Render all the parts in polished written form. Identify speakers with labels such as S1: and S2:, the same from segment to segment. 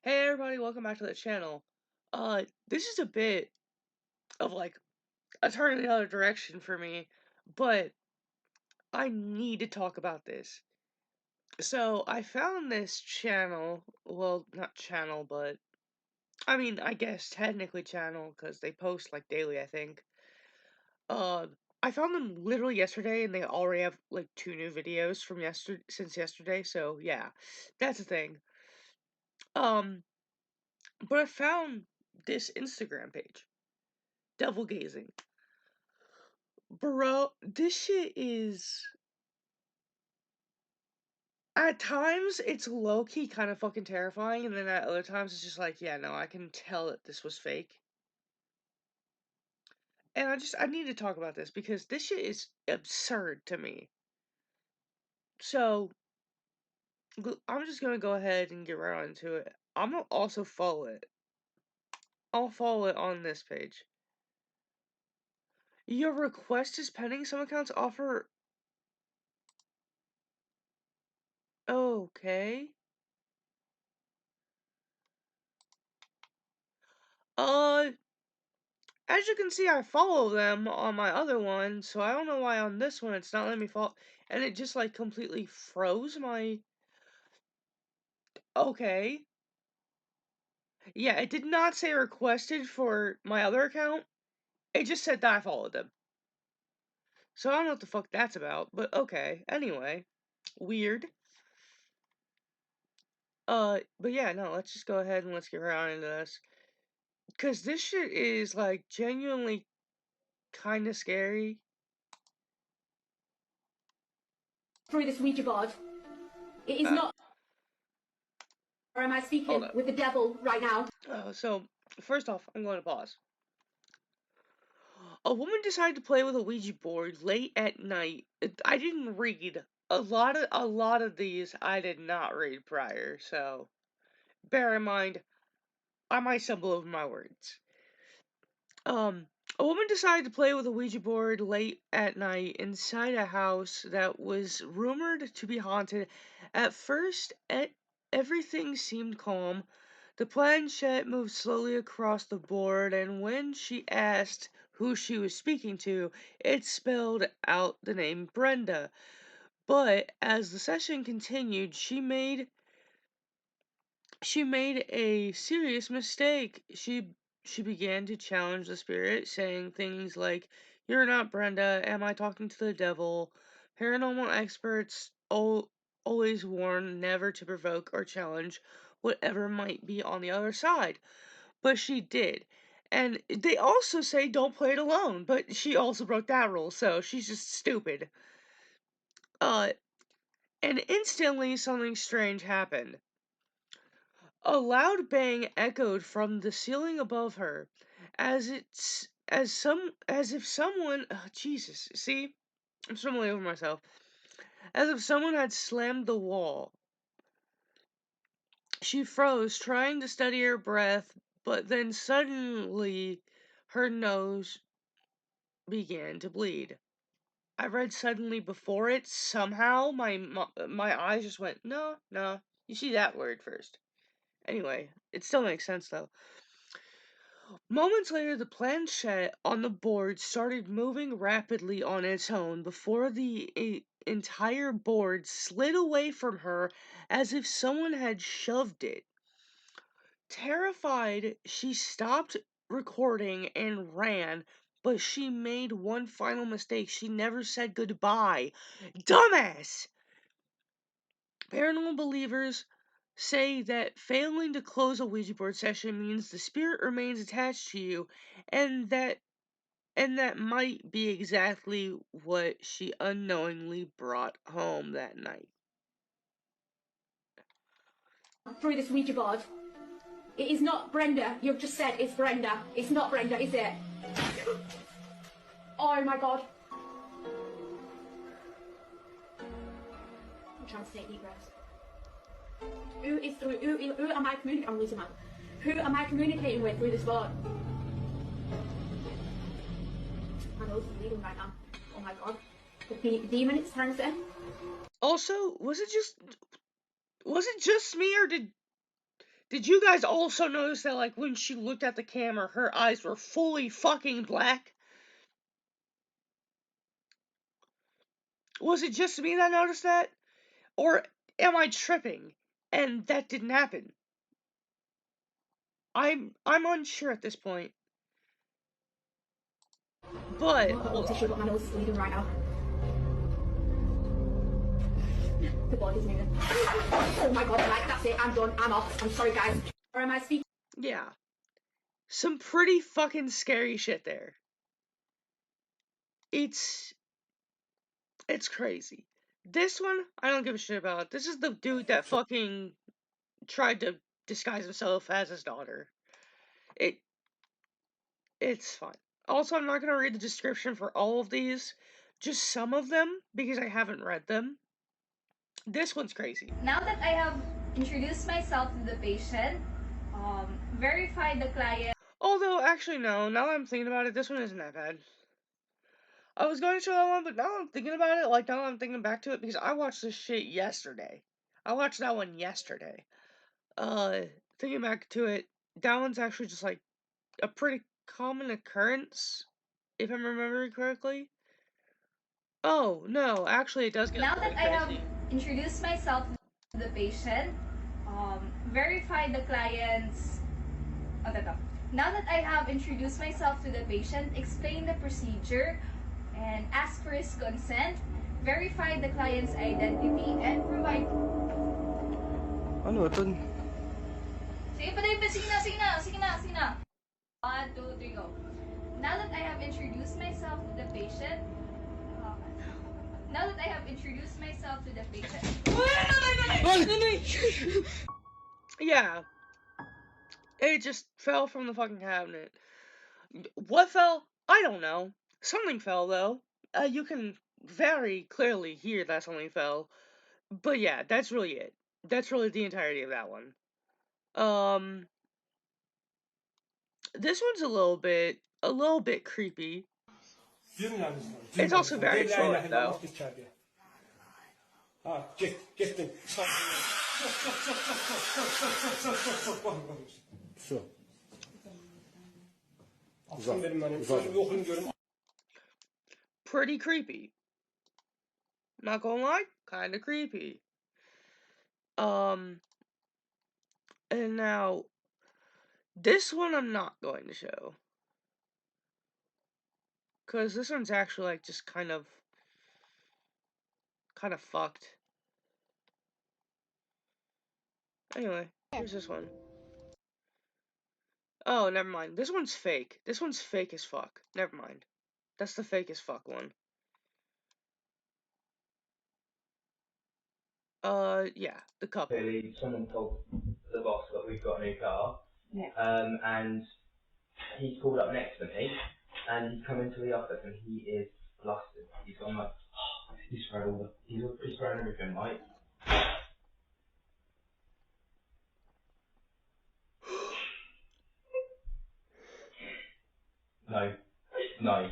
S1: Hey everybody, welcome back to the channel. This is a bit of like a turn in the other direction for me, but I need to talk about this. So I found this channel, well, not channel, but I guess technically channel because they post like daily, I think. I found them literally yesterday and they already have like 2 new videos from since yesterday, so yeah, that's a thing. Um, but I found this Instagram page, Devil Gazing. Bro, this shit is at times it's low key kind of fucking terrifying, and then at other times it's just like, yeah, no, I can tell that this was fake. And I need to talk about this because this shit is absurd to me. So, I'm just gonna go ahead and get right on into it. I'm gonna also follow it. I'll follow it on this page. Your request is pending. Some accounts offer. Okay. Uh, As you can see, I follow them on my other one, so I don't know why on this one it's not letting me follow, and it just like completely froze my. Okay. Yeah, it did not say requested for my other account. It just said that I followed them. So I don't know what the fuck that's about, but okay. Anyway, weird. But yeah, no, let's just go ahead and let's get right on into this. Cause this shit is like genuinely kind of scary.
S2: Through this Ouija board. It is not. Or am I speaking with the devil right now?
S1: So, first off, I'm going to pause. A woman decided to play with a Ouija board late at night. I didn't read a lot of these. I did not read prior, so bear in mind I might stumble over my words. Um, a woman decided to play with a Ouija board late at night inside a house that was rumored to be haunted. At first, everything seemed calm. The planchette moved slowly across the board, and when she asked who she was speaking to, it spelled out the name Brenda. But as the session continued, she made a serious mistake. She began to challenge the spirit, saying things like, "You're not Brenda. Am I talking to the devil?" Paranormal experts always warn never to provoke or challenge whatever might be on the other side. But she did. And they also say don't play it alone, but she also broke that rule, so she's just stupid. Uh, and instantly something strange happened. A loud bang echoed from the ceiling above her, as if someone. Oh, Jesus, see, I'm stumbling over myself. As if someone had slammed the wall. She froze, trying to steady her breath, but then suddenly her nose began to bleed. I read suddenly before it. Somehow my eyes just went, no, no. You see that word first. Anyway, it still makes sense though. Moments later, the planchette on the board started moving rapidly on its own before the entire board slid away from her as if someone had shoved it. Terrified, she stopped recording and ran, but she made one final mistake. She never said goodbye. Dumbass! Paranormal believers say that failing to close a Ouija board session means the spirit remains attached to you, and that might be exactly what she unknowingly brought home that night.
S2: Through this Ouija board. It is not Brenda. You've just said it's Brenda. It's not Brenda, is it? Oh my god. I'm trying to take deep breaths. Who am I communicating? I'm losing my. Who am I communicating with through this board? My nose is bleeding right now. Oh my god. The demon it's trying to say.
S1: Also, was it just me, or did Did you guys also notice that, like, when she looked at the camera, her eyes were fully fucking black? Was it just me that noticed that? Or am I tripping and that didn't happen? I'm unsure at this point. But hold on.
S2: My nose is bleeding right now. The body's moving. Oh my god, right, that's it, I'm done, I'm off. I'm sorry guys. Or am I speaking?
S1: Yeah. Some pretty fucking scary shit there. It's crazy. This one, I don't give a shit about. This is the dude that fucking tried to disguise himself as his daughter. It's fine. Also, I'm not going to read the description for all of these, just some of them, because I haven't read them. This one's crazy.
S3: Now that I have introduced myself to the patient, verified the client.
S1: Although, actually, no, now that I'm thinking about it, this one isn't that bad. I was going to show that one, but now I'm thinking about it, like, now I'm thinking back to it, because I watched this shit yesterday. I watched that one yesterday. Thinking back to it, that one's actually just, like, a pretty common occurrence, if I'm remembering correctly. Oh, no, actually it does get
S3: Now
S1: really
S3: that I have
S1: crazy.
S3: introduced myself to the patient, verified the client's... Now that I have introduced myself to the patient, explained the procedure, and asked for his consent, verified the client's identity, and provide...
S4: Ano ito?
S3: Sige na. 1, 2, 3, go. Now that I have introduced myself to the patient,
S1: Yeah. It just fell from the fucking cabinet. What fell? I don't know. Something fell, though. You can very clearly hear that something fell. But yeah, that's really it. That's really the entirety of that one. This one's a little bit creepy. It's also very short, though.
S4: Şu.
S1: Pretty creepy. Not gonna lie, kinda creepy. And now, this one I'm not going to show. Cause this one's actually, like, just kind of fucked. Anyway, here's this one. Oh, never mind. This one's fake. This one's fake as fuck. Never mind. That's the fake as fuck one. Yeah, the couple.
S5: Clearly, someone told the boss that we've got a new car.
S2: Yeah.
S5: And he's pulled up next to me, and he's come into the office, and he is flustered. He's gone like, he's thrown everything, right? No.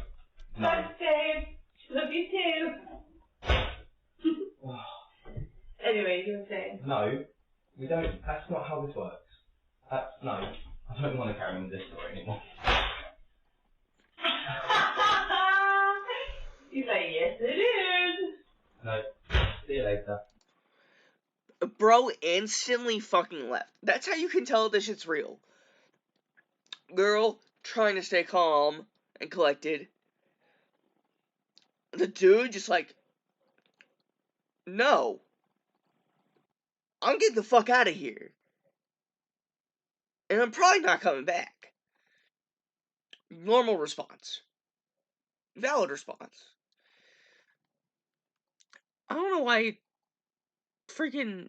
S6: Thanks, Dave. Love you too. Anyway, you were saying.
S5: No, we don't. That's not how this works. No. I don't want to carry on with this story anymore.
S6: He's like, yes, it is.
S5: No. See you later.
S1: Bro instantly fucking left. That's how you can tell this shit's real. Girl trying to stay calm and collected. The dude just like, no. I'm getting the fuck out of here. And I'm probably not coming back. Normal response. Valid response. I don't know why it freaking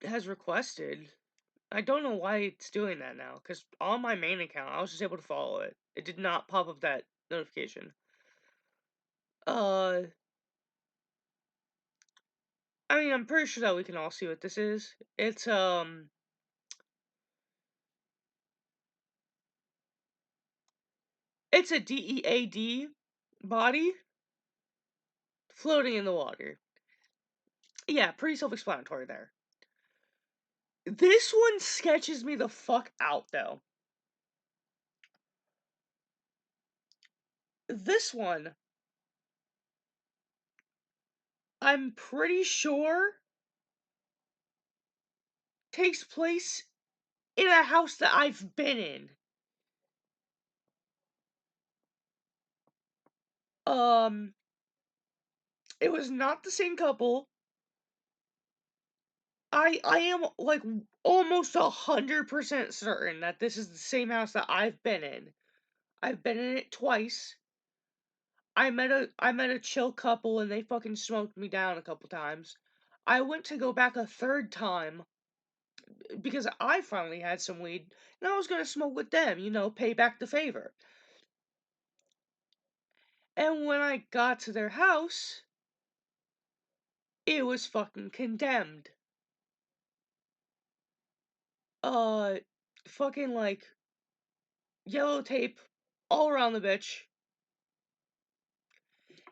S1: has requested. I don't know why it's doing that now, because on my main account, I was just able to follow it. It did not pop up that notification. I mean, I'm pretty sure that we can all see what this is. It's a DEAD body floating in the water. Yeah, pretty self-explanatory there. This one sketches me the fuck out, though. This one, I'm pretty sure, takes place in a house that I've been in. It was not the same couple. I am, like, almost 100% certain that this is the same house that I've been in. I've been in it twice. I met a chill couple and they fucking smoked me down a couple times. I went to go back a third time because I finally had some weed and I was gonna smoke with them, you know, pay back the favor. And when I got to their house, it was fucking condemned. Fucking, like, yellow tape all around the bitch.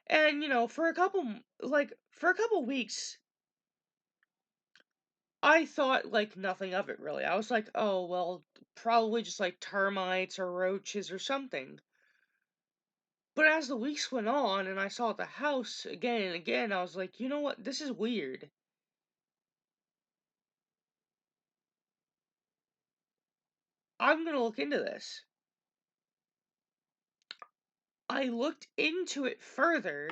S1: And, you know, for a couple weeks, I thought, like, nothing of it, really. I was like, oh, well, probably just, like, termites or roaches or something. But as the weeks went on and I saw the house again and again, I was like, you know what? This is weird. I'm gonna look into this. I looked into it further,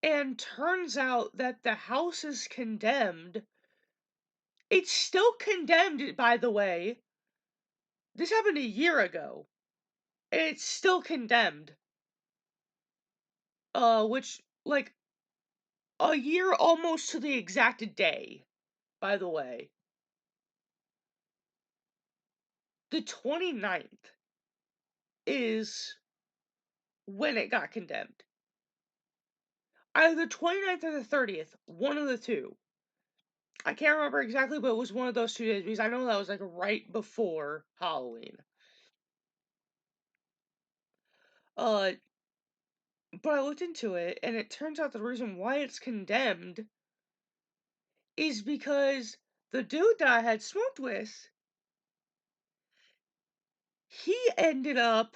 S1: and turns out that the house is condemned. It's still condemned, by the way. This happened a year ago. And it's still condemned. Which, like, a year almost to the exact day, by the way. The 29th is when it got condemned. Either the 29th or the 30th, one of the two. I can't remember exactly, but it was one of those 2 days because I know that was, like, right before Halloween. But I looked into it, and it turns out the reason why it's condemned is because the dude that I had smoked with, he ended up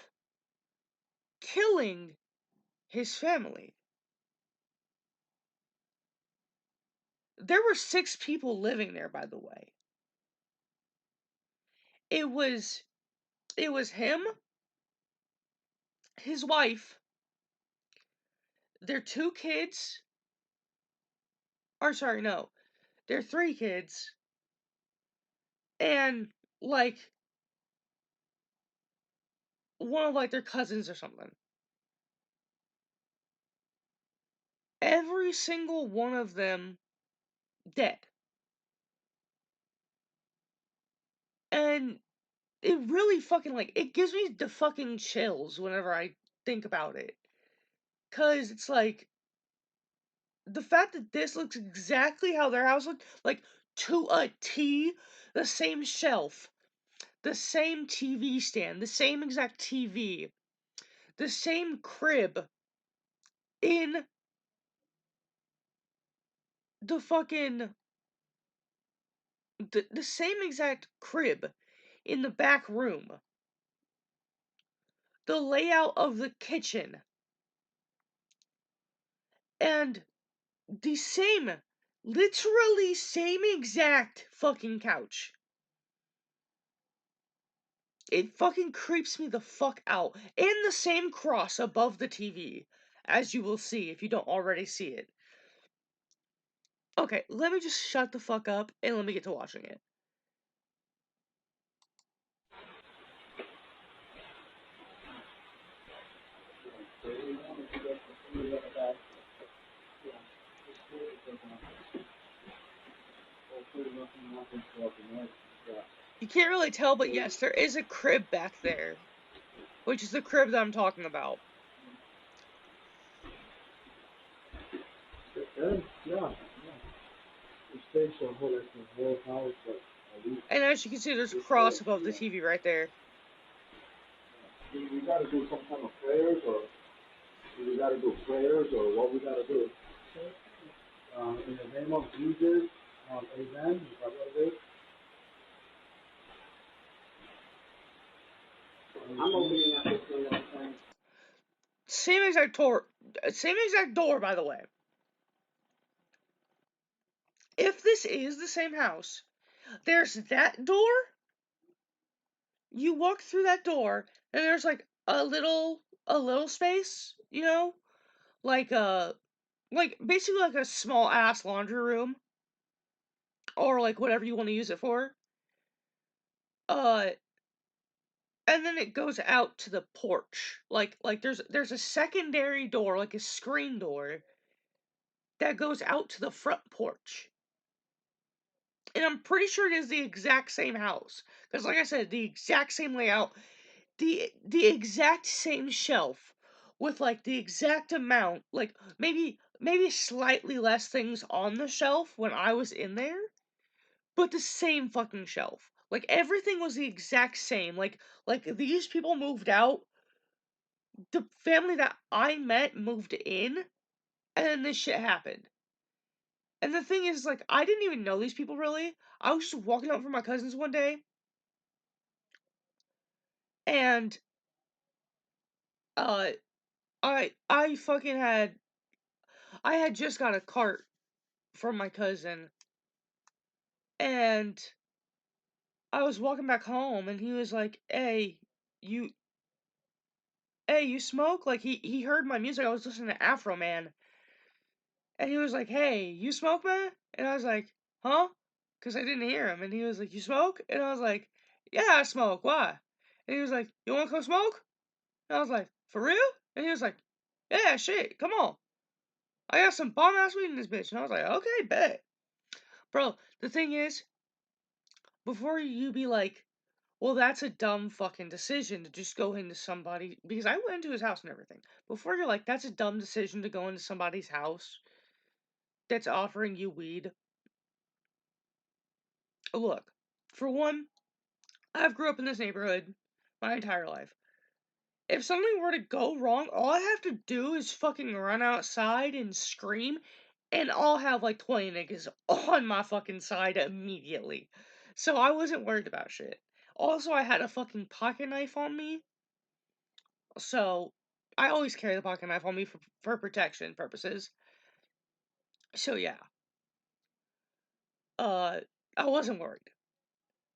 S1: killing his family. There were 6 people living there, by the way. It was him, his wife, their 2 kids, or sorry, no, their 3 kids, and, like, one of, like, their cousins or something. Every single one of them dead. And it really fucking, like, it gives me the fucking chills whenever I think about it. 'Cause it's like, the fact that this looks exactly how their house looked, like, to a T, the same shelf, the same TV stand, the same exact TV, the same crib in the fucking, the same exact crib in the back room. The layout of the kitchen. And the same, literally same exact fucking couch. It fucking creeps me the fuck out. And the same cross above the TV, as you will see if you don't already see it. Okay, let me just shut the fuck up and let me get to watching it. You can't really tell, but yes, there is a crib back there. Which is the crib that I'm talking about. And as you can see, there's a cross above the TV right there.
S7: We got to do some kind of prayers, or we got to do prayers, or what we got to do? In the name of Jesus, Exam, is that what it is? I'm opening up this window thing.
S1: Same exact door, by the way. If this is the same house, there's that door. You walk through that door, and there's like a little space, you know, like basically like a small ass laundry room, or like whatever you want to use it for. And then it goes out to the porch. Like there's a secondary door, like a screen door, that goes out to the front porch. And I'm pretty sure it is the exact same house. Because like I said, the exact same layout, the exact same shelf, with like the exact amount, like maybe slightly less things on the shelf when I was in there, but the same fucking shelf. Like everything was the exact same. Like these people moved out. The family that I met moved in, and then this shit happened. And the thing is, like, I didn't even know these people really. I was just walking out from my cousins one day, and uh, I fucking had just got a cart from my cousin, and I was walking back home, and he was like, "Hey, you, you smoke?" Like he heard my music. I was listening to Afroman, and he was like, "Hey, you smoke, man?" And I was like, "Huh?" Because I didn't hear him. And he was like, "You smoke?" And I was like, "Yeah, I smoke. Why?" And he was like, "You want to come smoke?" And I was like, "For real?" And he was like, "Yeah, shit, come on. I got some bomb ass weed in this bitch." And I was like, "Okay, bet." Bro, the thing is, before you be like, "Well, that's a dumb fucking decision to just go into somebody," because I went into his house and everything. Before you're like, "That's a dumb decision to go into somebody's house that's offering you weed." Look, for one, I've grew up in this neighborhood my entire life. If something were to go wrong, all I have to do is fucking run outside and scream, and I'll have like 20 niggas on my fucking side immediately. So I wasn't worried about shit. Also, I had a fucking pocket knife on me, so I always carry the pocket knife on me for protection purposes. So yeah, I wasn't worried.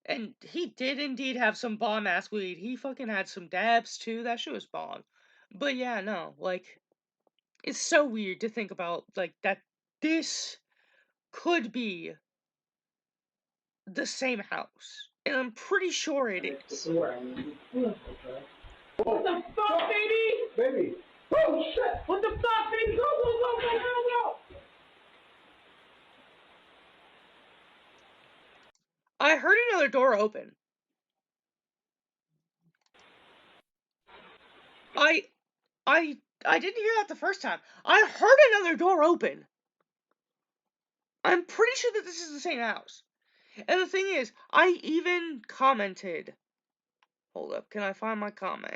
S1: And he did indeed have some bomb ass weed. He fucking had some dabs too. That shit was bomb. But yeah, no, like, it's so weird to think about, like, that this could be the same house. And I'm pretty sure it is.
S7: What the fuck, baby? Baby. Oh shit! What the fuck, baby? Go, go, go, go, go, go!
S1: I heard another door open. I didn't hear that the first time. I heard another door open. I'm pretty sure that this is the same house. And the thing is, I even commented. Hold up, can I find my comment?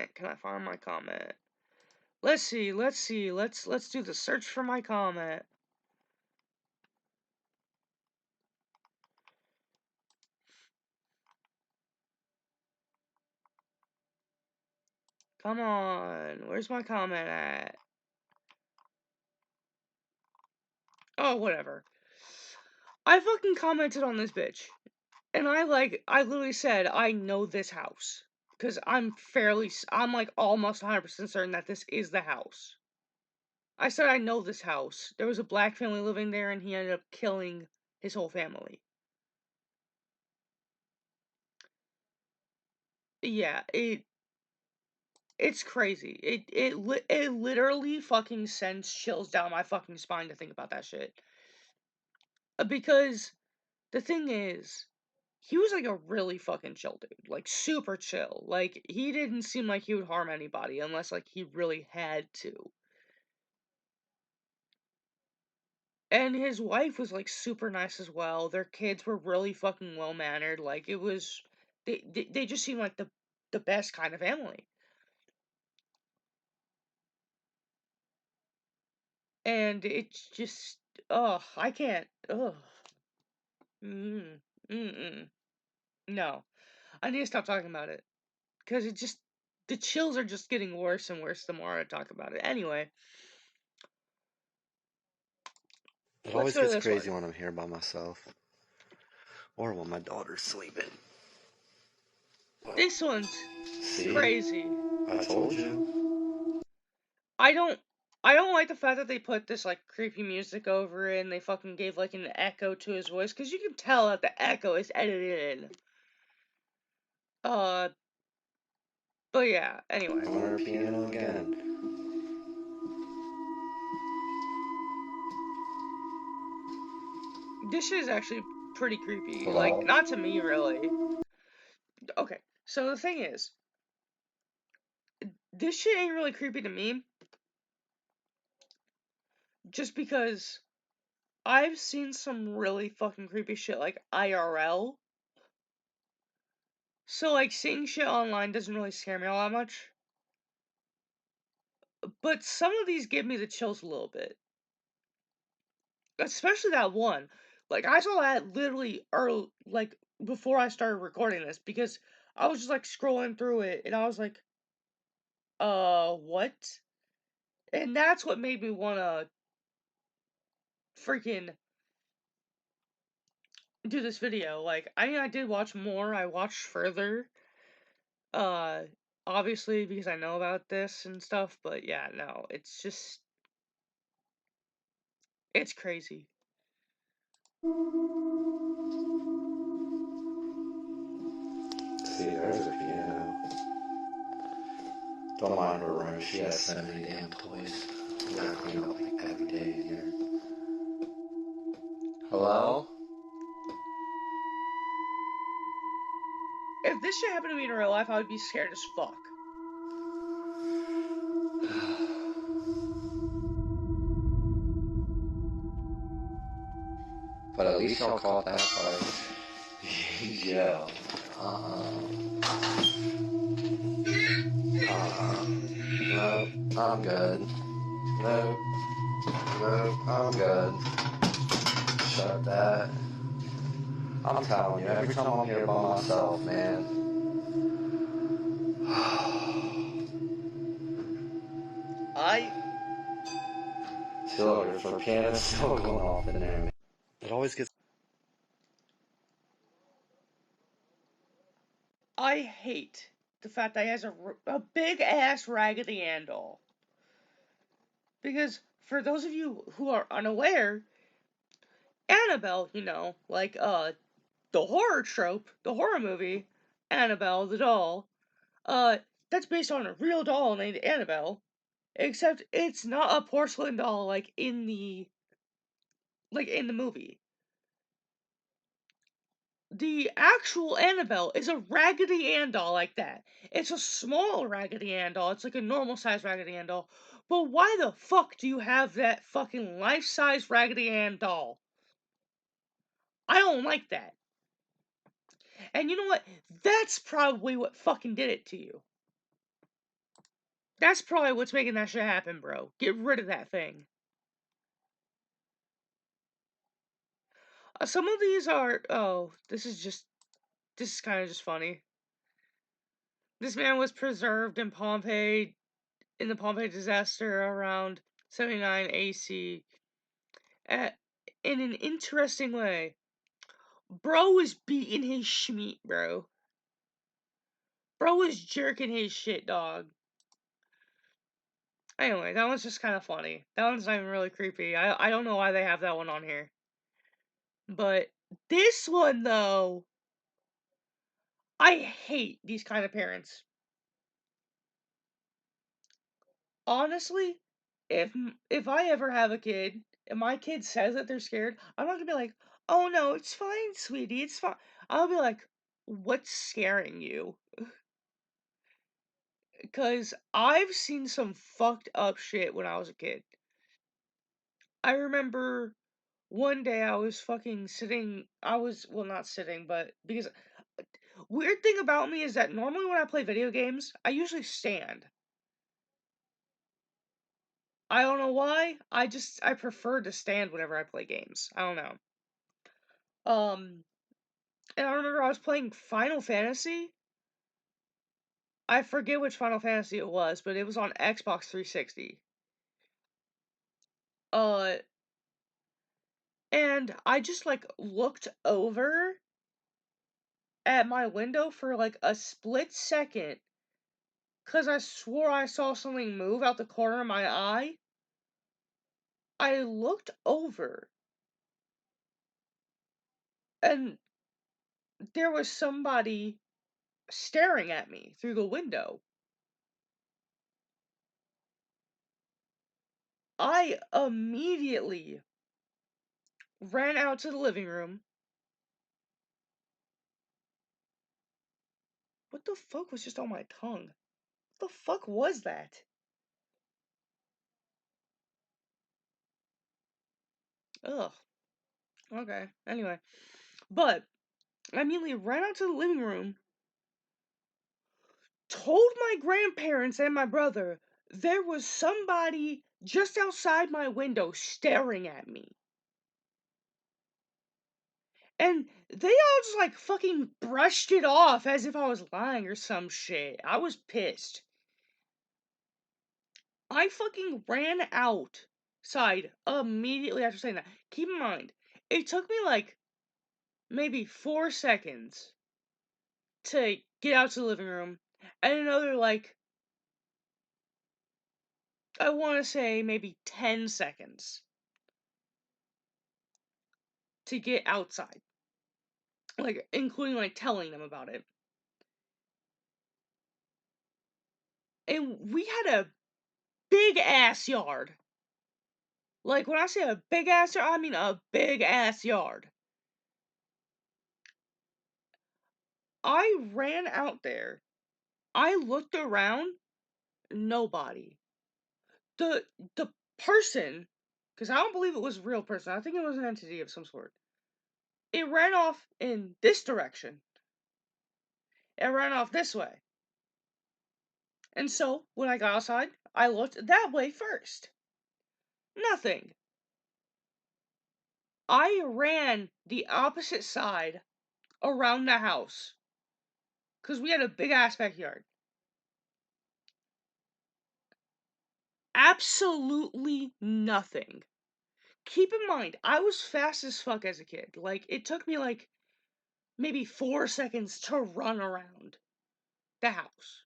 S1: Let's see. Let's do the search for my comment. Come on, where's my comment at? Oh, whatever. I fucking commented on this bitch. And I literally said, I know this house. Because I'm like almost 100% certain that this is the house. I said I know this house. There was a black family living there, and he ended up killing his whole family. Yeah, it's crazy. It literally fucking sends chills down my fucking spine to think about that shit. Because the thing is, he was like a really fucking chill dude, like super chill. Like he didn't seem like he would harm anybody unless like he really had to. And his wife was like super nice as well. Their kids were really fucking well mannered. Like it was, they just seemed like the best kind of family. And it's just, I can't. Ugh. No. I need to stop talking about it. Because the chills are just getting worse and worse the more I talk about it. Anyway.
S4: It always gets crazy when I'm here by myself. Or when my daughter's sleeping.
S1: This one's crazy.
S4: I told you.
S1: I don't like the fact that they put this like creepy music over it and they fucking gave like an echo to his voice because you can tell that the echo is edited in. But yeah, anyway.
S4: I want her piano again.
S1: This shit is actually pretty creepy.
S4: Hello?
S1: Like, not to me, really. Okay, so the thing is, this shit ain't really creepy to me. Just because I've seen some really fucking creepy shit, like, IRL. So, like, seeing shit online doesn't really scare me all that much. But some of these give me the chills a little bit. Especially that one. Like, I saw that literally early, like, before I started recording this, because I was just, like, scrolling through it, and I was like, what? And that's what made me wanna freaking do this video. Like, I mean, I did watch more, I watched further, obviously, because I know about this and stuff, but yeah, no, it's just, it's crazy.
S4: See, there's a piano. Don't mind her room, she has so many damn toys. We gotta clean up like every day in here. Hello?
S1: If this shit happened to me in real life, I would be scared as fuck.
S4: But at least y'all caught that part. Yeah. No, I'm good. No, I'm good. Shut that. I'm telling you, every time I'm here by myself, man. See, look, her piano's still going off in there, man. It always gets.
S1: I hate the fact that he has a big ass Raggedy Ann doll. Because for those of you who are unaware, Annabelle, you know, like the horror trope, the horror movie, Annabelle the doll, that's based on a real doll named Annabelle, except it's not a porcelain doll like in the movie. The actual Annabelle is a Raggedy Ann doll like that. It's a small Raggedy Ann doll. It's like a normal size Raggedy Ann doll. But why the fuck do you have that fucking life-size Raggedy Ann doll? I don't like that. And you know what? That's probably what fucking did it to you. That's probably what's making that shit happen, bro. Get rid of that thing. Some of these are... Oh, this is kind of just funny. This man was preserved in Pompeii, in the Pompeii disaster around 79 AC. In an interesting way. Bro was beating his schmeat, bro. Bro was jerking his shit, dog. Anyway, that one's just kind of funny. That one's not even really creepy. I don't know why they have that one on here. But this one, though, I hate these kind of parents. Honestly, if I ever have a kid, and my kid says that they're scared, I'm not gonna be like, oh no, it's fine, sweetie, it's fine. I'll be like, what's scaring you? Because I've seen some fucked up shit when I was a kid. I remember one day I was fucking sitting, well, not sitting, but because weird thing about me is that normally when I play video games, I usually stand. I don't know why. I prefer to stand whenever I play games. I don't know. And I remember I was playing Final Fantasy. I forget which Final Fantasy it was, but it was on Xbox 360. And I just, like, looked over at my window for, like, a split second, 'cause I swore I saw something move out the corner of my eye. I looked over, and there was somebody staring at me through the window. I immediately ran out to the living room. What the fuck was just on my tongue? What the fuck was that? Ugh. Okay. Anyway. But I immediately ran out to the living room, told my grandparents and my brother there was somebody just outside my window staring at me. And they all just like fucking brushed it off as if I was lying or some shit. I was pissed. I fucking ran outside immediately after saying that. Keep in mind, it took me like maybe 4 seconds to get out to the living room, and another like, I want to say maybe 10 seconds to get outside. Like, including like telling them about it. And we had a big ass yard. Like, when I say a big ass yard, I mean a big ass yard. I ran out there. I looked around, nobody. The person, because I don't believe it was a real person, I think it was an entity of some sort. It ran off in this direction. It ran off this way. And so, when I got outside, I looked that way first. Nothing. I ran the opposite side around the house. Because we had a big ass backyard. Absolutely nothing. Keep in mind, I was fast as fuck as a kid. Like, it took me like maybe 4 seconds to run around the house.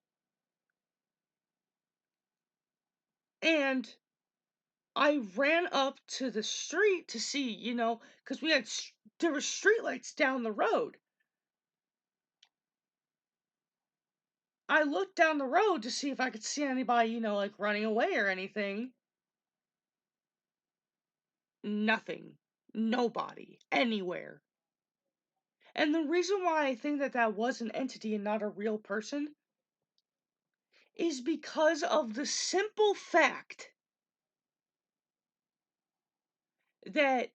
S1: And I ran up to the street to see, because there were streetlights down the road. I looked down the road to see if I could see anybody, like running away or anything. Nothing. Nobody. Anywhere. And the reason why I think that was an entity and not a real person is because of the simple fact that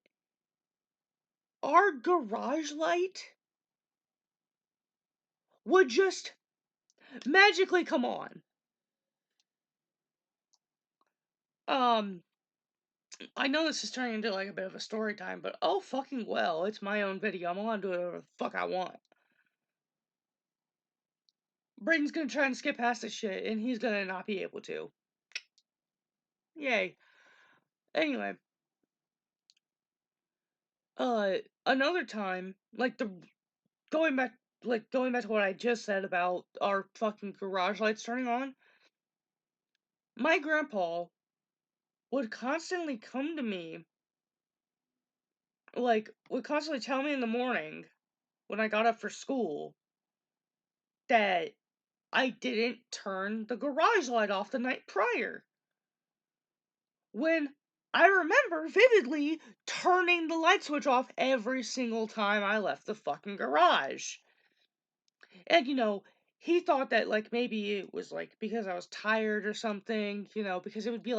S1: our garage light would just magically come on. I know this is turning into like a bit of a story time, but oh fucking well, it's my own video. I'm allowed to do whatever the fuck I want. Brayden's gonna try and skip past this shit, and he's gonna not be able to. Yay. Anyway. Another time, going back to what I just said about our fucking garage lights turning on, my grandpa would constantly come to me, would constantly tell me in the morning when I got up for school that I didn't turn the garage light off the night prior. When I remember vividly turning the light switch off every single time I left the fucking garage. And, he thought that, maybe it was, because I was tired or something, because it would be,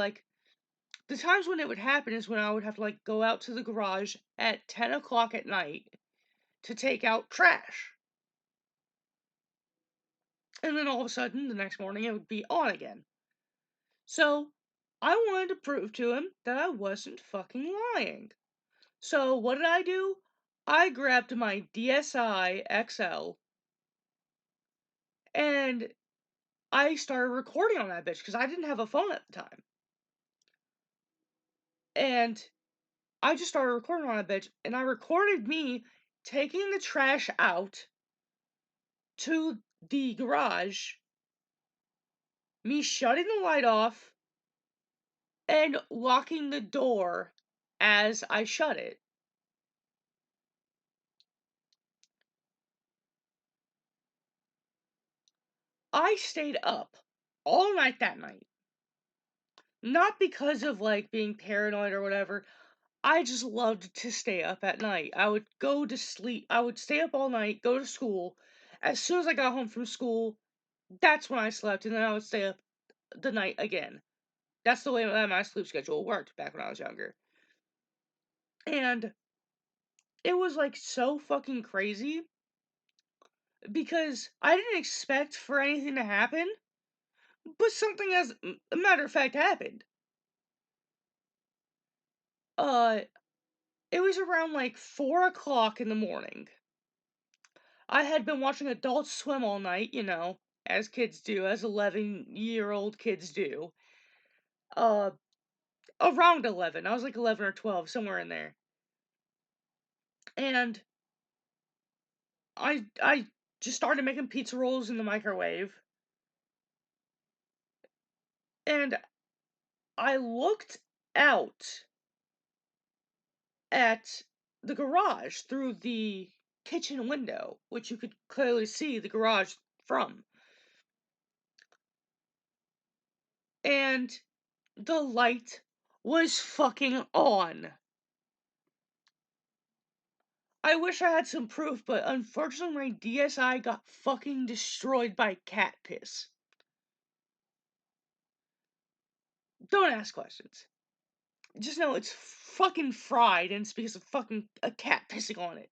S1: the times when it would happen is when I would have to, go out to the garage at 10 o'clock at night to take out trash. And then all of a sudden, the next morning, it would be on again. So, I wanted to prove to him that I wasn't fucking lying. So, what did I do? I grabbed my DSi XL and I started recording on that bitch because I didn't have a phone at the time. And I just started recording on that bitch, and I recorded me taking the trash out to the garage, me shutting the light off, and locking the door as I shut it. I stayed up all night that night. Not because of like being paranoid or whatever. I just loved to stay up at night. I would go to sleep. I would stay up all night, go to school. As soon as I got home from school, that's when I slept, and then I would stay up the night again. That's the way that my sleep schedule worked back when I was younger. And it was like so fucking crazy because I didn't expect for anything to happen, but something, as a matter of fact, happened. It was around like 4 o'clock in the morning. I had been watching Adult Swim all night, you know, as kids do, as 11-year-old kids do. Around 11. I was like 11 or 12, somewhere in there. And I just started making pizza rolls in the microwave. And I looked out at the garage through the kitchen window, which you could clearly see the garage from. And the light was fucking on. I wish I had some proof, but unfortunately my DSi got fucking destroyed by cat piss. Don't ask questions. Just know it's fucking fried, and it's because of fucking a cat pissing on it.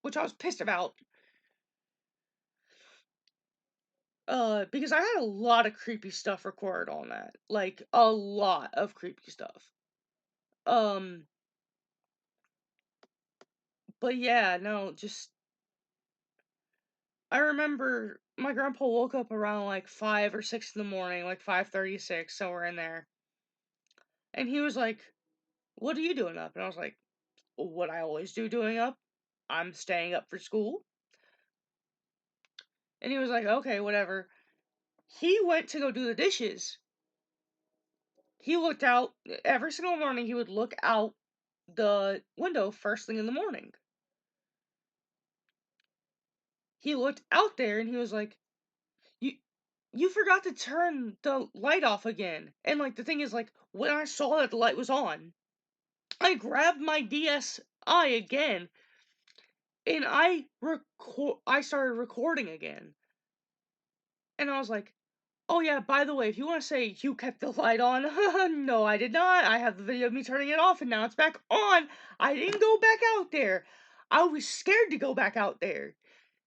S1: Which I was pissed about. Because I had a lot of creepy stuff recorded on that. Like, a lot of creepy stuff. But yeah, no, just... I remember my grandpa woke up around like 5 or 6 in the morning, like 5:36, somewhere in there. And he was like, "What are you doing up?" And I was like, "What I always do doing up. I'm staying up for school." And he was like, "Okay, whatever." He went to go do the dishes. He looked out, every single morning he would look out the window first thing in the morning. He looked out there and he was like, You forgot to turn the light off again." And like the thing is, like, when I saw that the light was on, I grabbed my DSi again and I started recording again. And I was like, "Oh yeah, by the way, if you want to say you kept the light on," no, I did not. I have the video of me turning it off and now it's back on. I didn't go back out there. I was scared to go back out there.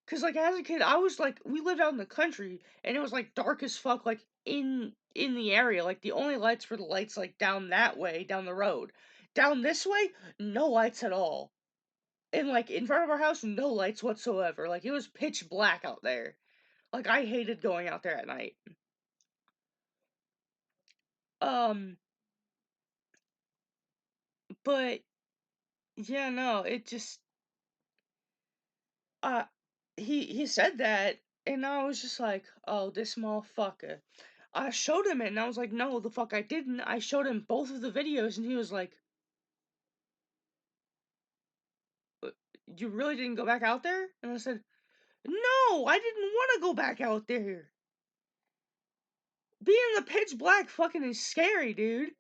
S1: Cause like as a kid, I was like, we lived out in the country and it was like dark as fuck, like in the area. Like the only lights were the lights like down that way, down the road. Down this way, no lights at all. And like in front of our house, no lights whatsoever. Like it was pitch black out there. Like I hated going out there at night. But yeah, no, it just uh he said that and I was just like, "Oh, this motherfucker." I showed him it and I was like, "No, the fuck I didn't." I showed him both of the videos and he was like, "You really didn't go back out there?" And I said, "No, I didn't want to go back out there. Being in the pitch black fucking is scary, dude.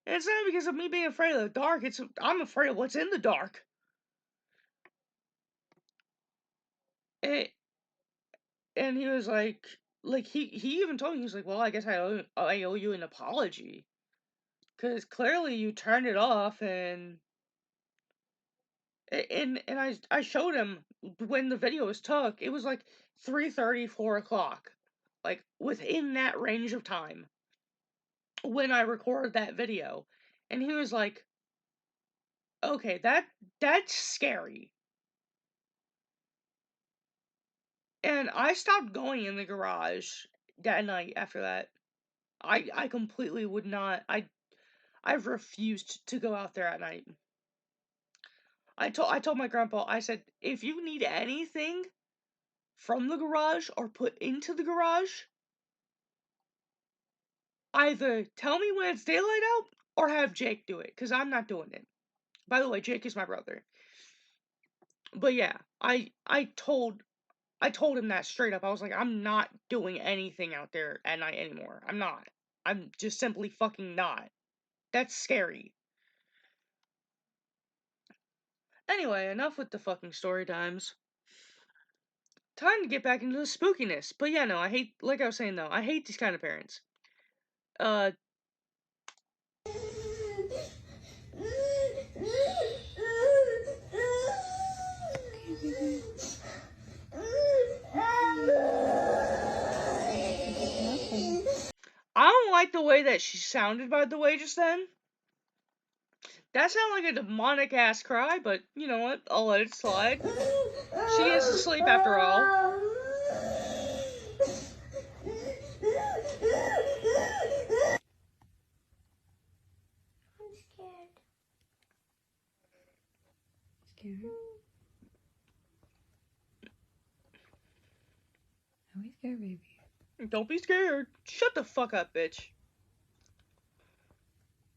S1: And it's not because of me being afraid of the dark, I'm afraid of what's in the dark." And he was like he even told me, he was like, "Well, I guess I owe you an apology. Because clearly you turned it off and I showed him when the video was took, it was like 3:30, 4 o'clock. Like within that range of time when I recorded that video. And he was like, Okay, that's scary. And I stopped going in the garage that night after that. I completely would not. I've refused to go out there at night. I told my grandpa, I said, if you need anything from the garage or put into the garage, either tell me when it's daylight out or have Jake do it, because I'm not doing it. By the way, Jake is my brother. But yeah, I told him that straight up. I was like, I'm not doing anything out there at night anymore. I'm not. I'm just simply fucking not. That's scary. Anyway, enough with the fucking story times. Time to get back into the spookiness. But yeah, no, I hate, like I was saying though, I hate these kind of parents. I don't like the way that she sounded, by the way, just then. That sounded like a demonic ass cry, but you know what? I'll let it slide. She is asleep after all.
S2: I'm scared. Scared? Are we scared, baby?
S1: Don't be scared. Shut the fuck up, bitch.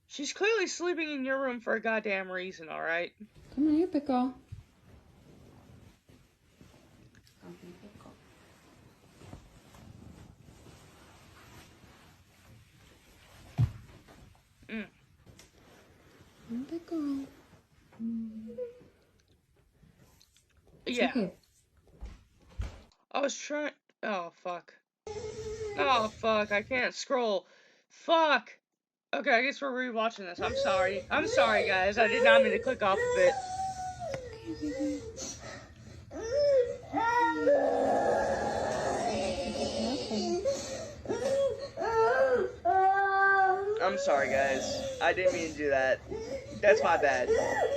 S1: She's clearly sleeping in your room for a goddamn reason, alright?
S2: Come on, you pickle. Pickle.
S1: Yeah.
S2: Okay.
S1: I was trying. Oh, fuck. Oh, fuck. I can't scroll. Fuck. Okay, I guess we're rewatching this. I'm sorry. I'm sorry, guys. I did not mean to click off of it. I'm sorry, guys. I didn't mean to do that. That's my bad.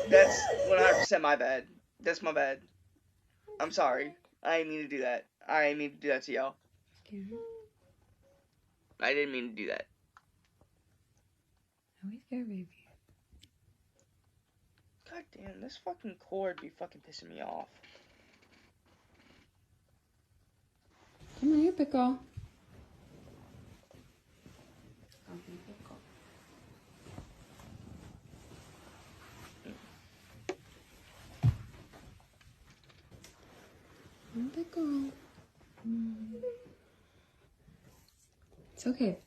S1: That's 100% my bad. That's my bad. I'm sorry. I didn't mean to do that. I didn't mean to do that to y'all. I didn't mean to do that.
S2: Are we scared, baby?
S1: God damn, this fucking cord be fucking pissing me off.
S2: Come on, you pickle. Pickle. It's okay.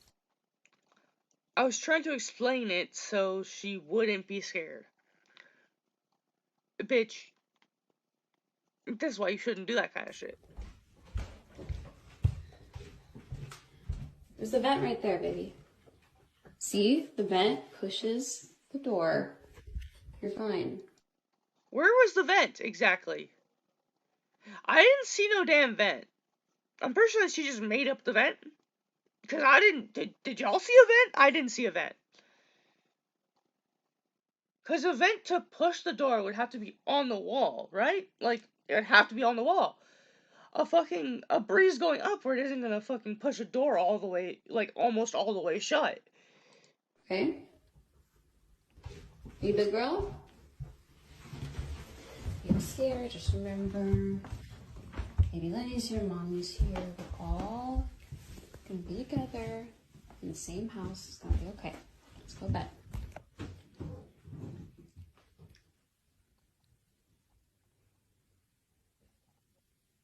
S1: I was trying to explain it so she wouldn't be scared. Bitch. That's why you shouldn't do that kind of shit.
S2: There's the vent right there, baby. See? The vent pushes the door. You're fine.
S1: Where was the vent, exactly? I didn't see no damn vent. I'm pretty sure that she just made up the vent. Because I didn't... Did y'all see a vent? I didn't see a vent. Because a vent to push the door would have to be on the wall, right? Like, it would have to be on the wall. A breeze going upward isn't gonna fucking push a door all the way, like, almost all the way shut.
S2: Okay? You big girl? You're scared, just remember. Baby Lenny's here, Mommy's here. We're all gonna be together in the same house. It's gonna be okay. Let's go to bed.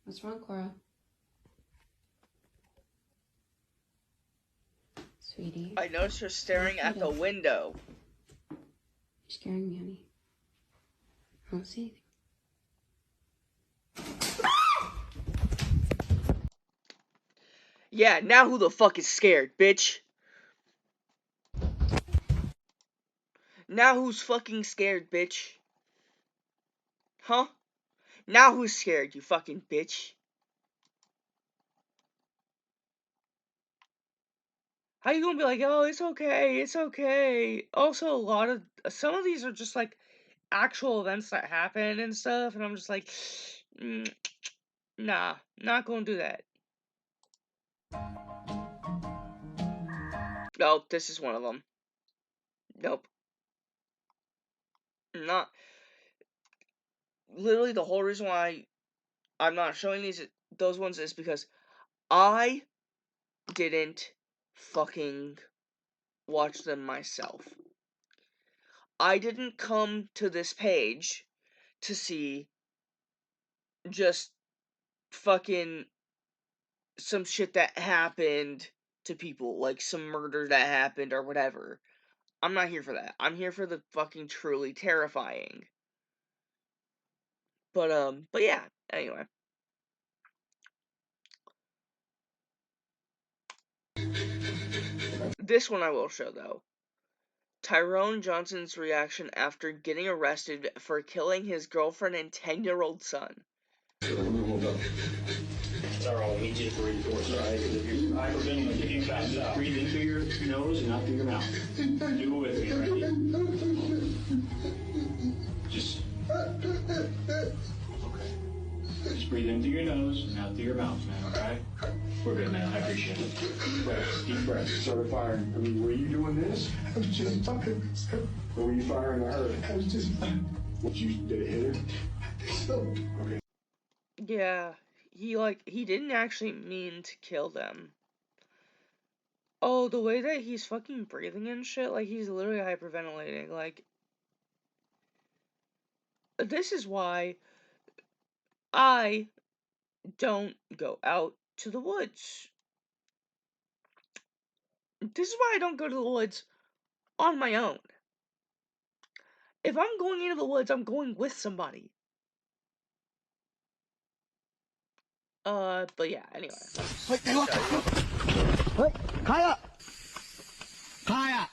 S2: What's wrong, Cora? Sweetie.
S1: I noticed her staring at the window.
S2: You're scaring me, honey. I don't see anything.
S1: Yeah, now who the fuck is scared, bitch? Now who's fucking scared, bitch? Huh? Now who's scared, you fucking bitch? How you gonna be like, oh, it's okay, it's okay? Also, some of these are just like, actual events that happen and stuff, and I'm just like, nah, not gonna do that. Nope, this is one of them. Nope. Not. Literally, the whole reason why I'm not showing those ones is because I didn't fucking watch them myself. I didn't come to this page to see just fucking some shit that happened to people, like some murder that happened or whatever. I'm not here for that. I'm here for the fucking truly terrifying. But yeah, anyway. This one I will show, though. Tyrone Johnson's reaction after getting arrested for killing his girlfriend and 10-year-old son.
S7: Alright, we just reinforce it. If you're hyperventilating, if you fast up, breathe into your nose and out through your mouth. Do it with me, ready? Just. Okay. Just breathe into your nose and out through your mouth, man, okay? We're good, man. I appreciate it. Deep breath. Started firing. I mean, were you doing this? I was just fucking. Or were you firing at her? I was just. What, did it hit her? Okay.
S1: Yeah, he didn't actually mean to kill them. Oh, the way that he's fucking breathing and shit, like he's literally hyperventilating, like. This is why I don't go out to the woods. This is why I don't go to the woods on my own. If I'm going into the woods, I'm going with somebody. But yeah, anyway.
S8: Kaya! Kaya!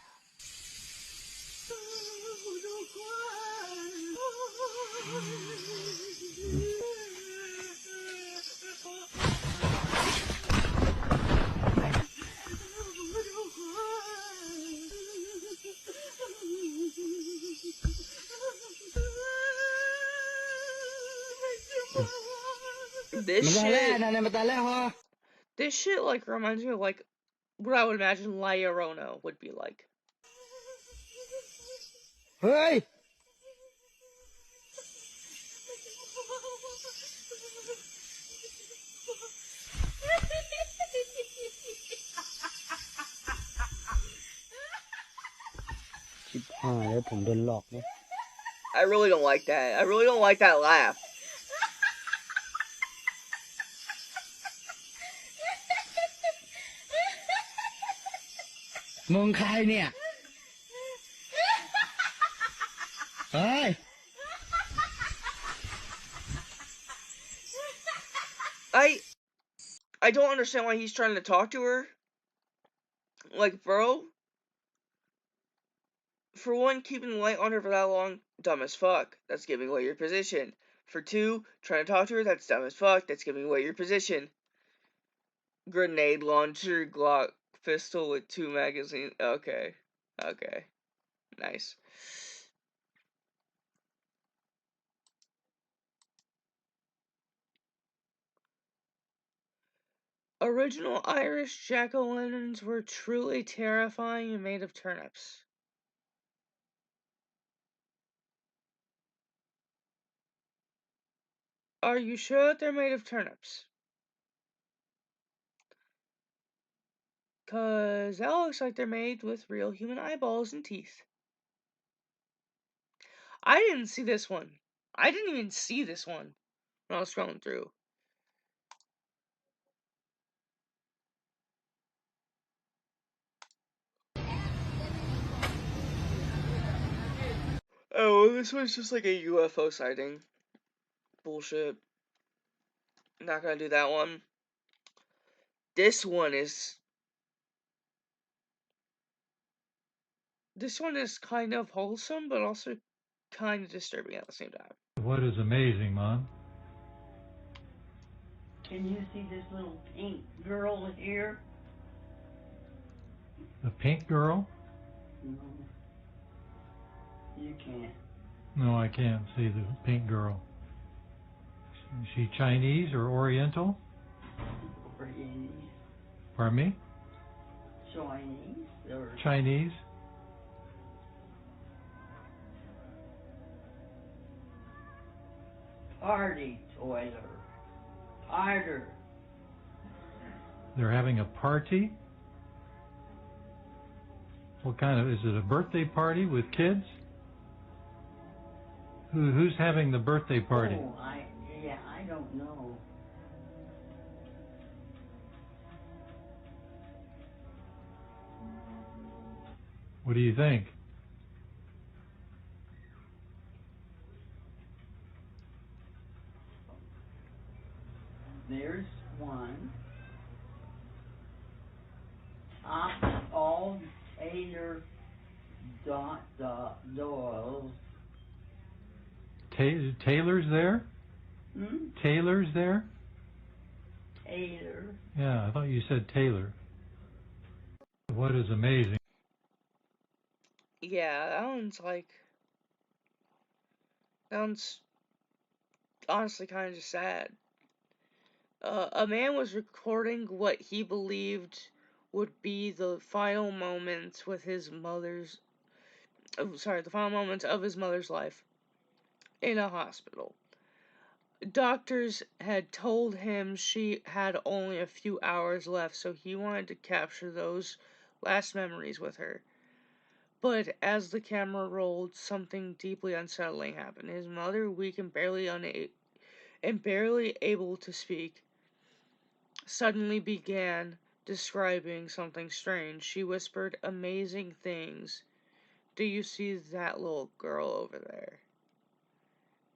S1: This shit like reminds me of like what I would imagine La Llorona would be like.
S8: Hey!
S1: I really don't like that. I really don't like that laugh.
S8: Hey!
S1: I don't understand why he's trying to talk to her. Like, bro. For one, keeping the light on her for that long, dumb as fuck. That's giving away your position. For two, trying to talk to her, that's dumb as fuck. That's giving away your position. Grenade launcher, Glock pistol with 2 magazines. Okay. Okay. Nice. Original Irish jack-o'-lanterns were truly terrifying and made of turnips. Are you sure that they're made of turnips? 'Cause that looks like they're made with real human eyeballs and teeth. I didn't see this one. I didn't even see this one when I was scrolling through. Oh, this was just like a UFO sighting. Bullshit. Not gonna do that one. This one is kind of wholesome, but also kind of disturbing at the same time.
S9: What is amazing, Mom?
S10: Can you see this little pink girl here?
S9: The pink girl?
S10: No. You can't.
S9: No, I can't see the pink girl. Is she Chinese or Oriental?
S10: Chinese.
S9: Pardon me?
S10: Chinese or
S9: Chinese?
S10: party toiler. Harder.
S9: They're having a party? What kind of, is it a birthday party with kids? Who's having the birthday party?
S10: Oh, I don't know.
S9: What do you think?
S10: There's one. All Taylor Doyle's.
S9: Taylor's there?
S10: Hmm?
S9: Taylor's there?
S10: Taylor.
S9: Yeah, I thought you said Taylor. What is amazing?
S1: Yeah, that one's like... Sounds honestly kind of just sad. A man was recording what he believed would be the final moments with his mother's... the final moments of his mother's life in a hospital. Doctors had told him she had only a few hours left, so he wanted to capture those last memories with her. But as the camera rolled, something deeply unsettling happened. His mother, weak and barely able to speak, suddenly began describing something strange. She whispered amazing things. "Do you see that little girl over there?"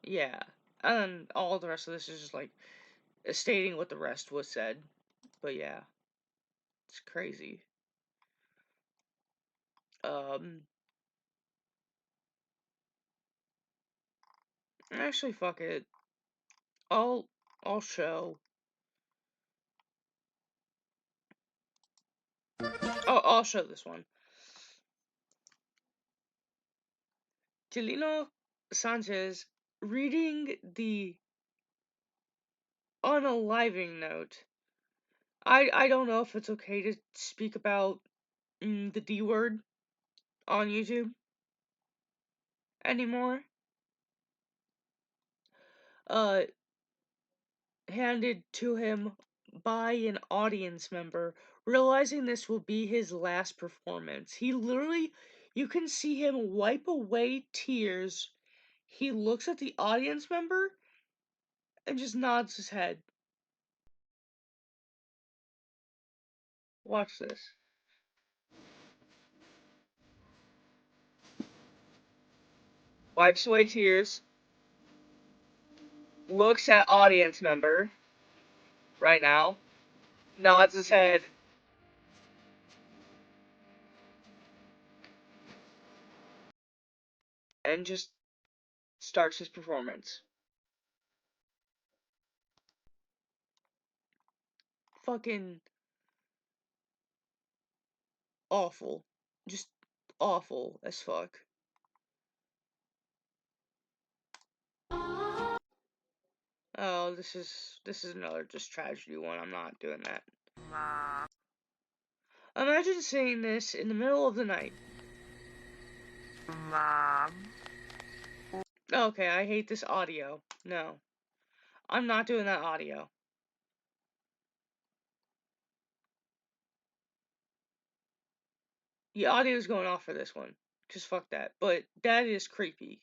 S1: Yeah. And all the rest of this is just like stating what the rest was said. But yeah. It's crazy. Actually, fuck it. I'll show. I'll show this one. Jelino Sanchez reading the unaliving note. I don't know if it's okay to speak about the D word on YouTube anymore. Handed to him by an audience member, realizing this will be his last performance. He literally, you can see him wipe away tears. He looks at the audience member and just nods his head. Watch this. Wipes away tears. Looks at audience member right now. Nods his head. And just starts his performance. Fucking awful. Just awful as fuck. Oh, this is another just tragedy one. I'm not doing that. Imagine saying this in the middle of the night. Mom. Okay, I hate this audio. No. I'm not doing that audio. The audio's going off for this one. Just fuck that. But that is creepy.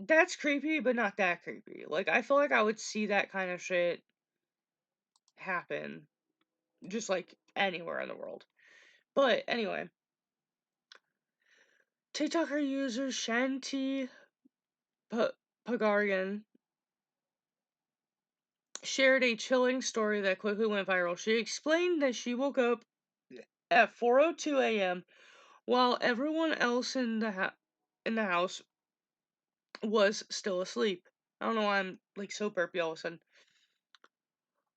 S1: That's creepy, but not that creepy. Like, I feel like I would see that kind of shit happen. Just, like, anywhere in the world. But, anyway. TikToker user Shanti Pagarian shared a chilling story that quickly went viral. She explained that she woke up at 4:02 a.m. while everyone else in the house was still asleep. I don't know why I'm like so burpy all of a sudden.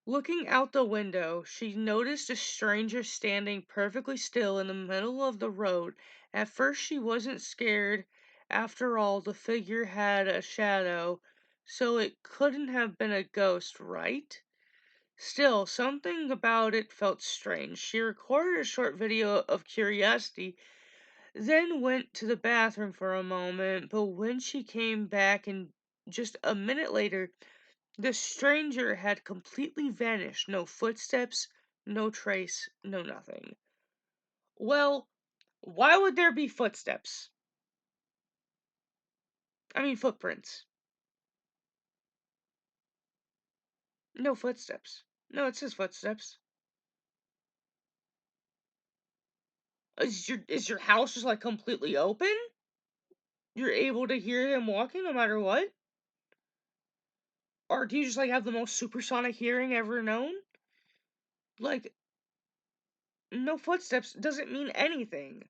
S1: Looking out the window, she noticed a stranger standing perfectly still in the middle of the road At first she wasn't scared. After all, the figure had a shadow, so it couldn't have been a ghost, right? Still, something about it felt strange. She recorded a short video of curiosity, then went to the bathroom for a moment, but when she came back and just a minute later, the stranger had completely vanished. No footsteps, no trace, no nothing. Well, why would there be footsteps? I mean, footprints. No footsteps. No, it says footsteps. Is your house just like completely open? You're able to hear him walking no matter what? Or do you just like have the most supersonic hearing ever known? Like, no footsteps doesn't mean anything.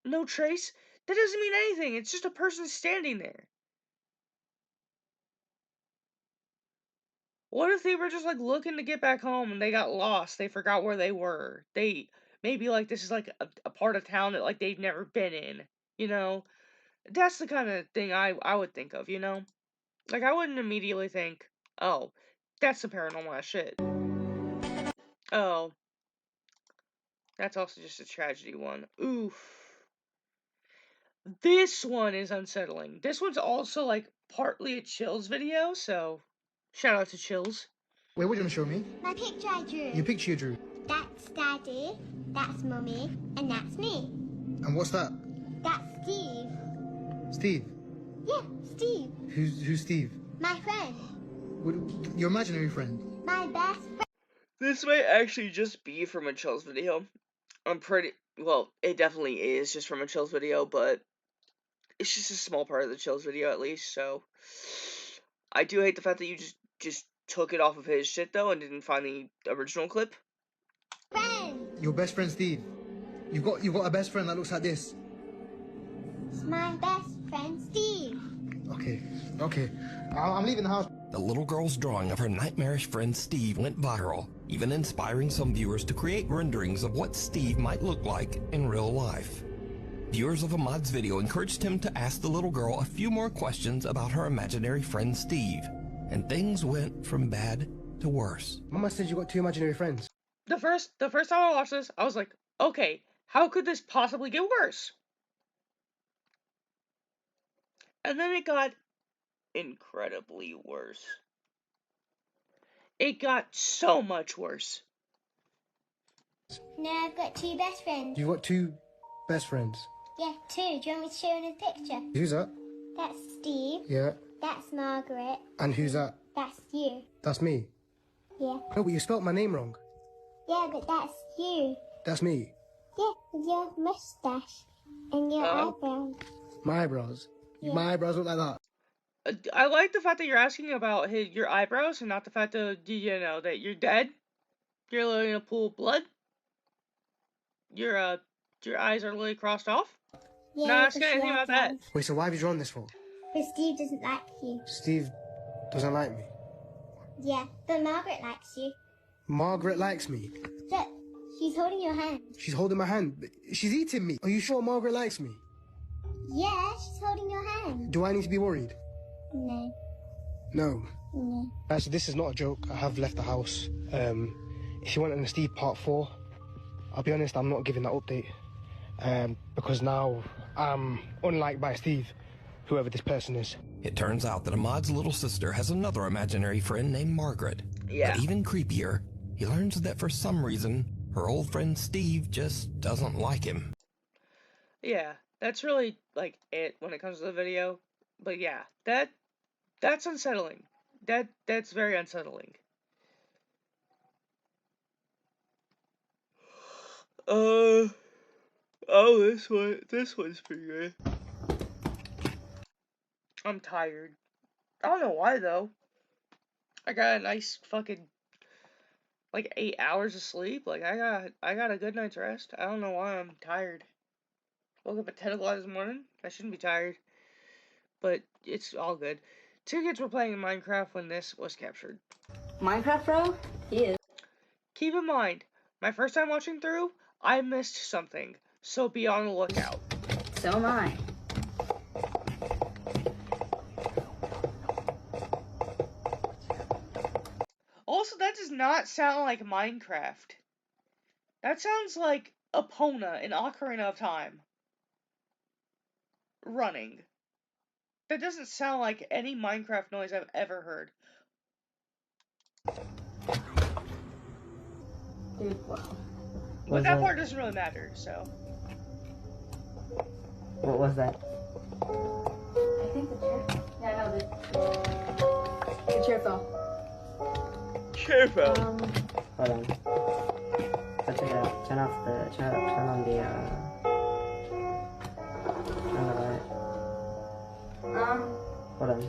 S1: No trace? That doesn't mean anything. It's just a person standing there. What if they were just like looking to get back home and they got lost? They forgot where they were. They maybe like this is like a part of town that like they've never been in. You know, that's the kind of thing I would think of. You know, like I wouldn't immediately think, oh, that's some paranormal ass shit. Oh, that's also just a tragedy one. Oof. This one is unsettling. This one's also like partly a Chills video, so shout out to Chills.
S11: Wait, what are you gonna show me?
S12: My picture I drew.
S11: Your picture you drew.
S12: That's Daddy, that's Mummy, and that's me.
S11: And what's that?
S12: That's Steve.
S11: Steve?
S12: Yeah, Steve.
S11: Who's Steve?
S12: My friend.
S11: Your imaginary friend?
S12: My best friend.
S1: This might actually just be from a Chills video. Well, it definitely is just from a Chills video, but it's just a small part of the Chills video at least, so I do hate the fact that you just took it off of his shit though and didn't find the original clip.
S12: Friend.
S11: Your best friend Steve. You've got a best friend that looks like this.
S12: It's my best friend Steve.
S11: Okay. I'm leaving the house.
S13: The little girl's drawing of her nightmarish friend Steve went viral, even inspiring some viewers to create renderings of what Steve might look like in real life. Viewers of Ahmad's video encouraged him to ask the little girl a few more questions about her imaginary friend Steve, and things went from bad to worse.
S11: Mama said you got 2 imaginary friends.
S1: The first time I watched this, I was like, okay, how could this possibly get worse? And then it got incredibly worse. It got so much worse.
S12: Now I've got 2 best friends.
S11: You've got 2 best friends.
S12: Yeah, 2. Do you want me to show you the picture?
S11: Who's that?
S12: That's Steve.
S11: Yeah.
S12: That's Margaret.
S11: And who's that?
S12: That's you.
S11: That's me.
S12: Yeah.
S11: No, but you spelt my name wrong.
S12: Yeah, but that's you.
S11: That's me.
S12: Yeah, with your mustache and your eyebrows.
S11: My eyebrows.
S12: Yeah.
S11: My eyebrows look like that.
S1: I like the fact that you're asking about your eyebrows and not the fact that, you know, that you're dead. You're literally in a pool of blood. Your eyes are literally crossed off.
S12: Yeah,
S1: Not asking anything about that.
S11: Wait, so why have you drawn this for?
S12: Because Steve doesn't like you.
S11: Steve doesn't like me.
S12: Yeah, but Margaret likes you.
S11: Margaret likes me.
S12: Look, she's holding your hand.
S11: She's holding my hand. She's eating me. Are you sure Margaret likes me?
S12: Yeah, she's holding your hand.
S11: Do I need to be worried?
S12: No.
S11: No.
S12: No.
S11: Actually, this is not a joke. I have left the house. If you want an Steve part 4, I'll be honest, I'm not giving that update. Because now I'm unliked by Steve, whoever this person is.
S13: It turns out that Ahmad's little sister has another imaginary friend named Margaret.
S1: Yeah.
S13: But even creepier, he learns that for some reason, her old friend Steve just doesn't like him.
S1: Yeah, that's really, like, it when it comes to the video. But yeah, that's unsettling. That's very unsettling. Oh, this one's pretty good. I'm tired. I don't know why though. I got a nice fucking like 8 hours of sleep. Like I got a good night's rest. I don't know why I'm tired. Woke up at 10 o'clock this morning. I shouldn't be tired, but it's all good. 2 kids were playing Minecraft when this was captured.
S10: Minecraft, bro? He is.
S1: Keep in mind, my first time watching through, I missed something. So be on the lookout.
S2: So am I.
S1: Also, that does not sound like Minecraft. That sounds like Epona in Ocarina of Time. Running. That doesn't sound like any Minecraft noise I've ever heard.
S2: Dude, wow.
S1: But that part doesn't really matter, so.
S14: What was that?
S2: I think the chair. Yeah, no, the chair fell.
S1: Chair fell.
S14: Hold on. Let's check it out. Turn on the light. Hold on.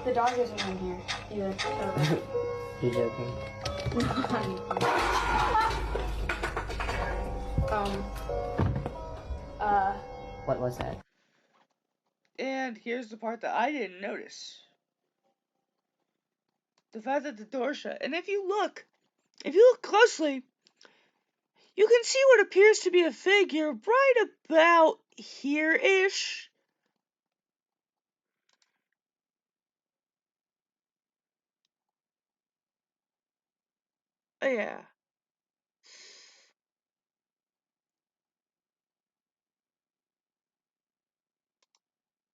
S2: The dog isn't in here either. So.
S14: You joking? What was that?
S1: And here's the part that I didn't notice. The fact that the door shut. And if you look closely, you can see what appears to be a figure right about here-ish. Oh, yeah.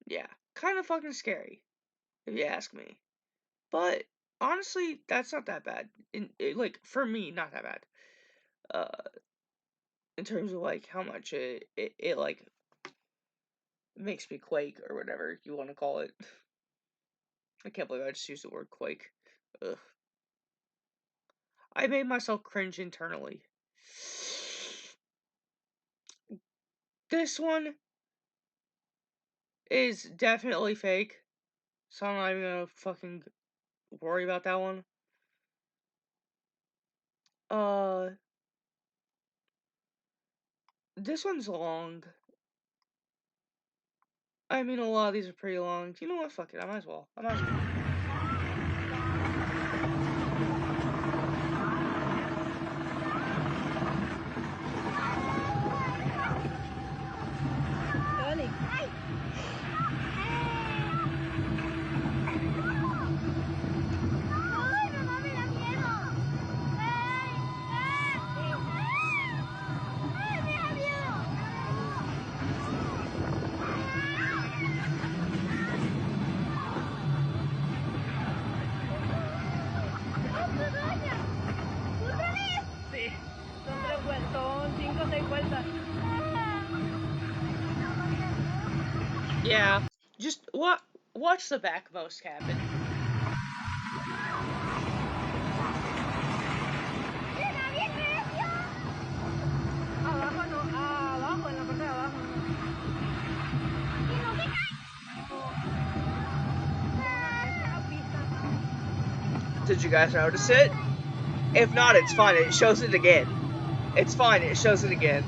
S1: Yeah, kind of fucking scary, if you ask me. But honestly, that's not that bad. Like, for me, not that bad. In terms of like how much it like makes me quake or whatever you want to call it. I can't believe I just used the word quake. Ugh. I made myself cringe internally. This one is definitely fake, so I'm not even gonna fucking worry about that one. This one's long. I mean, a lot of these are pretty long. You know what? Fuck it. I might as well. Yeah, just watch the back most happen. Did you guys notice it? If not, it's fine. It shows it again. It's fine. It shows it again.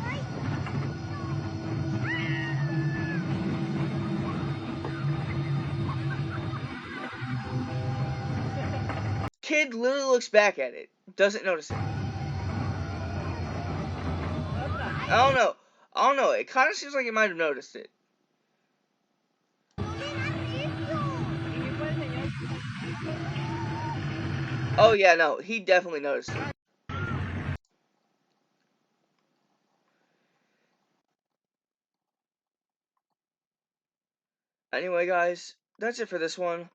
S1: Kid literally looks back at it. Doesn't notice it. I don't know. It kind of seems like he might have noticed it. Oh yeah, no. He definitely noticed it. Anyway, guys, that's it for this one.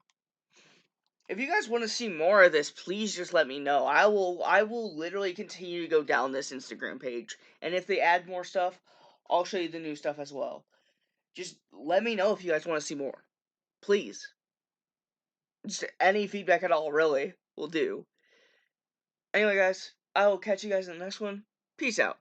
S1: If you guys want to see more of this, please just let me know. I will literally continue to go down this Instagram page. And if they add more stuff, I'll show you the new stuff as well. Just let me know if you guys want to see more. Please. Just any feedback at all, really, will do. Anyway, guys, I will catch you guys in the next one. Peace out.